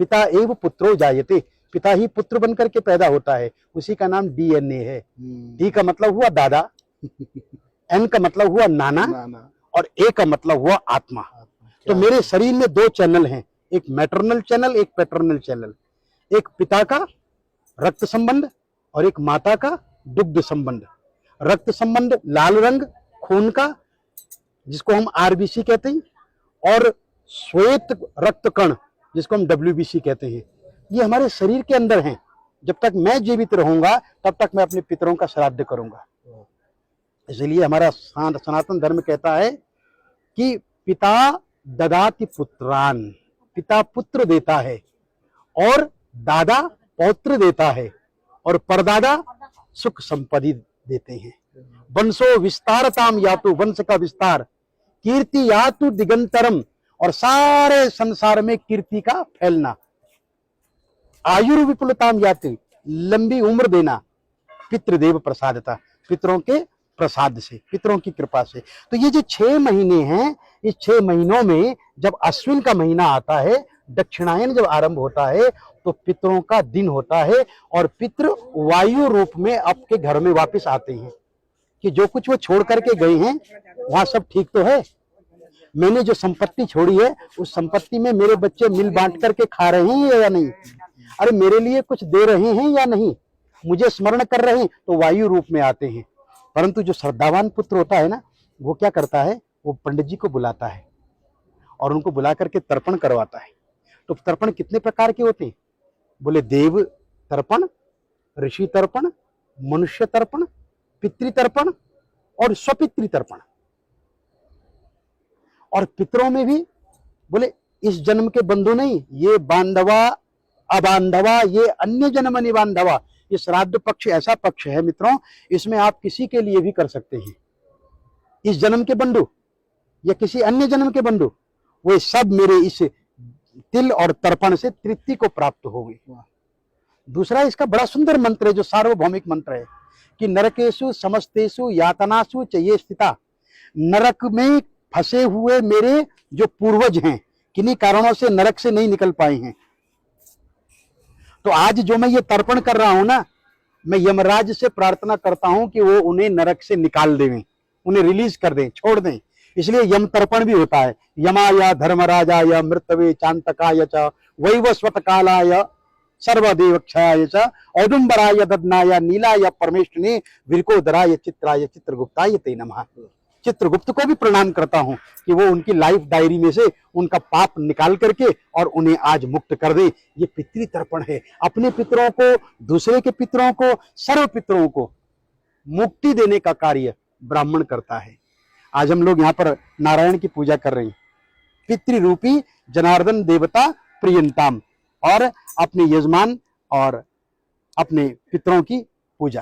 पिता एव पुत्रो जायते, पिता ही पुत्र बनकर के पैदा होता है, उसी का नाम डीएनए है। डी का मतलब हुआ दादा, एन का मतलब हुआ नाना, और ए का मतलब हुआ आत्मा। तो मेरे शरीर में दो चैनल हैं, एक मैटरनल चैनल, एक पैटर्नल चैनल। एक पिता का रक्त संबंध और एक माता का दुग्ध संबंध। रक्त संबंध लाल रंग खून का, जिसको हम आरबीसी कहते हैं, और श्वेत रक्त कण, जिसको हम डब्ल्यूबीसी कहते हैं, ये हमारे शरीर के अंदर हैं। जब तक मैं जीवित रहूंगा तब तक मैं अपने पितरों का श्राद्ध करूंगा। इसलिए हमारा सनातन धर्म कहता है कि पिता ददाति पुत्रान, पिता पुत्र देता है, और दादा पौत्र देता है, और परदादा सुख संपत्ति देते हैं। वंशो विस्तारताम यातु, वंश का विस्तार, कीर्ति यातु दिगंतरम, और सारे संसार में कीर्ति का फैलना, आयुर्विपुलताम याति, लंबी उम्र देना, पितृदेव प्रसादता, पितरों के प्रसाद से, पितरों की कृपा से। तो ये जो 6 महीने हैं, इस 6 महीनों में जब अश्विन का महीना आता है, दक्षिणायन जब आरंभ होता है, तो पितरों का दिन होता है, और पितृ वायु रूप में आपके घर में वापस आते हैं कि जो कुछ वो छोड़ करके गए हैं वहां सब ठीक तो है। मैंने जो संपत्ति छोड़ी है उस संपत्ति में मेरे बच्चे मिल बांट करके खा रहे हैं या नहीं, अरे मेरे लिए कुछ दे रहे हैं या नहीं, मुझे स्मरण कर रहे हैं, तो वायु रूप में आते हैं। परंतु जो श्रद्धावान पुत्र होता है ना, वो क्या करता है, वो पंडित जी को बुलाता है और उनको बुला करके तर्पण करवाता है। तो तर्पण कितने प्रकार के होते हैं? बोले देव तर्पण, ऋषि तर्पण, मनुष्य तर्पण, पितृ तर्पण और स्वपितृ तर्पण। और पितरों में भी बोले इस जन्म के बंधु नहीं, ये बांधवा अबांधवा, ये अन्य जन्म निबांधवा। ये श्राद्ध पक्ष ऐसा पक्ष है मित्रों, इसमें आप किसी के लिए भी कर सकते हैं। इस जन्म के बंधु या किसी अन्य जन्म के बंधु, वे सब मेरे इस तिल और तर्पण से तृप्ति को प्राप्त हो गई। दूसरा इसका बड़ा सुंदर मंत्र है जो सार्वभौमिक मंत्र है कि नरकेशु समस्तेषु यातनासु च ये स्थिता, नरक में फंसे हुए मेरे जो पूर्वज हैं, किन्हीं कारणों से नरक से नहीं निकल पाए हैं, तो आज जो मैं ये तर्पण कर रहा हूं ना, मैं यमराज से प्रार्थना करता हूं कि वो उन्हें नरक से निकाल दें, उन्हें रिलीज कर दें, छोड़ दें। इसलिए यम तर्पण भी होता है। यमाय धर्मराजाय मृतवे चांतकाय च वैवस्वत कालाय सर्वदेवक्षाय च औदुंबराय ददनाय नीलाय परमेष्ठिने विरकोदराय चित्राय चित्रगुप्ताय ते नमः। चित्रगुप्त को भी प्रणाम करता हूं कि वो उनकी लाइफ डायरी में से उनका पाप निकाल करके और उन्हें आज मुक्त कर दे। ये पितृ तर्पण है। अपने पितरों को, दूसरे के पितरों को, सर्व पितरों को मुक्ति देने का कार्य ब्राह्मण करता है। आज हम लोग यहाँ पर नारायण की पूजा कर रहे हैं, पितृरूपी जनार्दन देवता प्रियंताम, और अपने यजमान और अपने पितरों की पूजा।